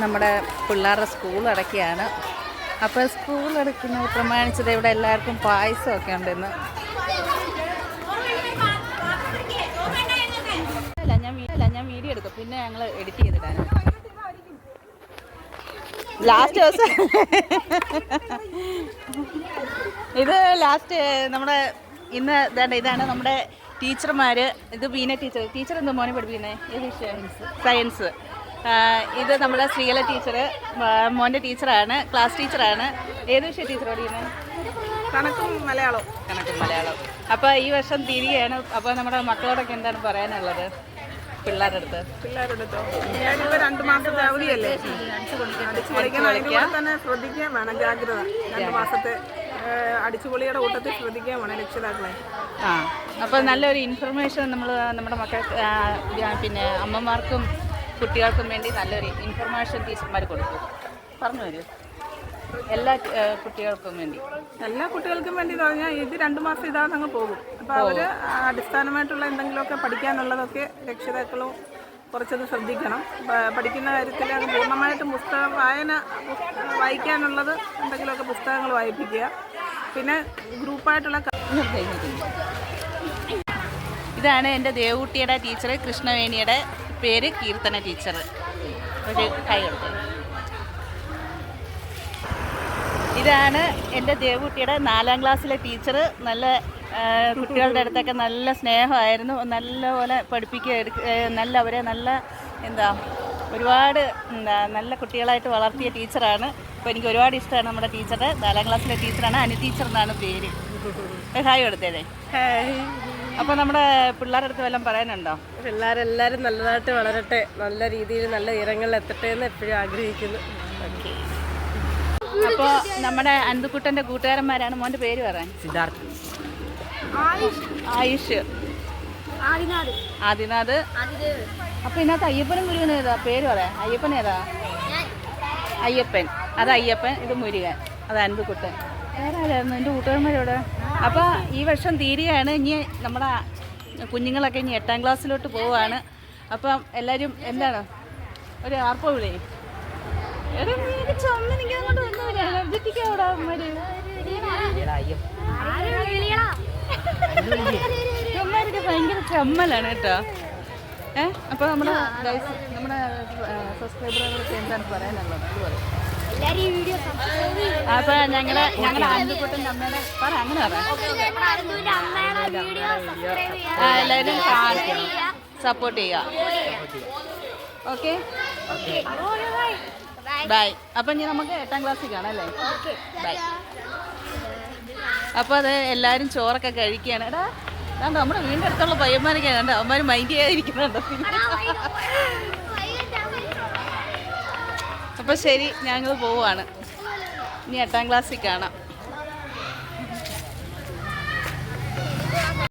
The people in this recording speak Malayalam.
നമ്മുടെ പിള്ളേരുടെ സ്കൂൾ അടയ്ക്കുകയാണ്. അപ്പോൾ സ്കൂൾ അടയ്ക്കുന്നത് പ്രമാണിച്ചത് ഇവിടെ എല്ലാവർക്കും പായസമൊക്കെ ഉണ്ടെന്ന്. ഞാൻ വീഡിയോ എടുക്കും, പിന്നെ ഞങ്ങൾ എഡിറ്റ് ചെയ്തിടാനും. ലാസ്റ്റ് ദിവസം ഇത് ലാസ്റ്റ് നമ്മുടെ ഇന്ന് ഇതാണ് നമ്മുടെ ടീച്ചർമാർ. ഇത് ബീന ടീച്ചർ എന്താ മോനെ പഠിപ്പിക്കുന്നത്? ഏത് വിഷയം? സയൻസ്. ഇത് നമ്മുടെ ശ്രീകല ടീച്ചർ മോൻ്റെ ടീച്ചറാണ്, ക്ലാസ് ടീച്ചറാണ്. ഏത് വിഷയം ടീച്ചർ പഠിക്കുന്നത്? കണക്കും മലയാളം. അപ്പോൾ ഈ വർഷം തിരികെയാണ്. അപ്പോൾ നമ്മുടെ മക്കളോടൊക്കെ എന്താണ് പറയാനുള്ളത്? പിള്ളേരുടെ അടുത്തോ? ഞാനിപ്പോൾ 2 മാസത്തെ അവധിയല്ലേ, അടിച്ചു പൊളിക്കണം. അതുപോലെ തന്നെ ശ്രദ്ധിക്കാൻ വേണം, ജാഗ്രത. 2 മാസത്തെ അടിച്ചുപൊളിയുടെ കൂട്ടത്തിൽ ശ്രദ്ധിക്കാൻ വേണം രക്ഷിതാക്കളെ. അപ്പോൾ നല്ലൊരു ഇൻഫർമേഷൻ നമ്മുടെ മക്കൾക്ക്, പിന്നെ അമ്മമാർക്കും കുട്ടികൾക്കും വേണ്ടി നല്ലൊരു ഇൻഫർമേഷൻ ടീച്ചർമാർ കൊടുക്കും. പറഞ്ഞു തരൂ. എല്ലാ കുട്ടികൾക്കും വേണ്ടി എന്ന് പറഞ്ഞാൽ ഇത് 2 മാസം ഇതാണെന്ന് അങ്ങ് പോകും. അപ്പോൾ അവർ അടിസ്ഥാനമായിട്ടുള്ള എന്തെങ്കിലുമൊക്കെ പഠിക്കാനുള്ളതൊക്കെ രക്ഷിതാക്കളും കുറച്ചത് ശ്രദ്ധിക്കണം. പഠിക്കുന്ന കാര്യത്തിൽ അത് പൂർണ്ണമായിട്ടും വായിക്കാനുള്ളത് എന്തെങ്കിലുമൊക്കെ പുസ്തകങ്ങൾ വായിപ്പിക്കുക. പിന്നെ ഗ്രൂപ്പായിട്ടുള്ള ഇതാണ് എൻ്റെ ദേവൂട്ടിയുടെ ടീച്ചർ, കൃഷ്ണവേണിയുടെ പേര് കീർത്തന ടീച്ചർ. ഒരു കൈ കൊടുത്തത്. ഇതാണ് എൻ്റെ ദേവൂട്ടിയുടെ 4ാം ക്ലാസ്സിലെ ടീച്ചർ. നല്ല കുട്ടികളുടെ അടുത്തൊക്കെ നല്ല സ്നേഹമായിരുന്നു. നല്ലപോലെ പഠിപ്പിക്കുക, ഒരുപാട് നല്ല കുട്ടികളായിട്ട് വളർത്തിയ ടീച്ചറാണ്. അപ്പോൾ എനിക്ക് ഒരുപാട് ഇഷ്ടമാണ് നമ്മുടെ ടീച്ചറുടെ. 4ാം ക്ലാസ്സിലെ ടീച്ചറാണ്, അനു ടീച്ചർ എന്നാണ് പേര്. ഹായ് കൊടുത്തേതേ. അപ്പോൾ നമ്മുടെ പിള്ളേരുടെ അടുത്ത് വല്ലതും പറയാനുണ്ടോ? പിള്ളേരെല്ലാവരും നല്ലതായിട്ട് വളരട്ടെ, നല്ല രീതിയിൽ നല്ല ഉയരങ്ങളിൽ എത്തട്ടെ എന്ന് എപ്പോഴും ആഗ്രഹിക്കുന്നു. ഓക്കെ. അപ്പോൾ നമ്മുടെ അന്തുക്കുട്ടൻ്റെ കൂട്ടുകാരന്മാരാണ്. മോൻ്റെ പേര് പറയാൻ? സിദ്ധാർത്ഥ്, ആയുഷ്, ആദിനാഥ്. അപ്പോൾ ഇതിനകത്ത് അയ്യപ്പനും മുരുകനും ഏതാ പേര് പറയാം? അയ്യപ്പൻ ഏതാ? അയ്യപ്പൻ. അത് അയ്യപ്പൻ, ഇത് മുരുകൻ, അത് അന്തുക്കുട്ടൻ. വേറെ ആരായിരുന്നു എൻ്റെ കൂട്ടുകാരന്മാരോട്? അപ്പോൾ ഈ വർഷം തീരുകയാണ്. ഇനി നമ്മുടെ കുഞ്ഞുങ്ങളൊക്കെ ഇനി 8ാം ക്ലാസ്സിലോട്ട് പോവുകയാണ്. അപ്പം എല്ലാവരും എന്താണ് ഒരു ആർപ്പോ വിളി? ഭയങ്കര ചമ്മലാണ് കേട്ടോ. അപ്പോൾ നമ്മുടെ സബ്സ്ക്രൈബറുകൾക്ക് എന്താണ് പറയാനുള്ളത്? അപ്പൊ ഞങ്ങളുടെ അന്തുക്കുട്ടൻ്റെ അമ്മയുടെ പറ, അങ്ങനെ പറയാം. എല്ലാവരും സപ്പോർട്ട് ചെയ്യുക. Okay, bye. അപ്പം ഇനി നമുക്ക് 8ാം ക്ലാസ്സിൽ കാണാം അല്ലേ? ബൈ. അപ്പോൾ അത് എല്ലാവരും ചോറൊക്കെ കഴിക്കുകയാണ്. എടാ നമ്മുടെ വീടിൻ്റെ അടുത്തുള്ള പയ്യന്മാരൊക്കെ കണ്ടോ, അവന്മാർ മൈൻഡ് ചെയ്യാതിരിക്കുന്നുണ്ടോ? അപ്പോൾ ശരി, ഞങ്ങൾ പോവുകയാണ്. ഇനി 8ാം ക്ലാസ്സിൽ കാണാം.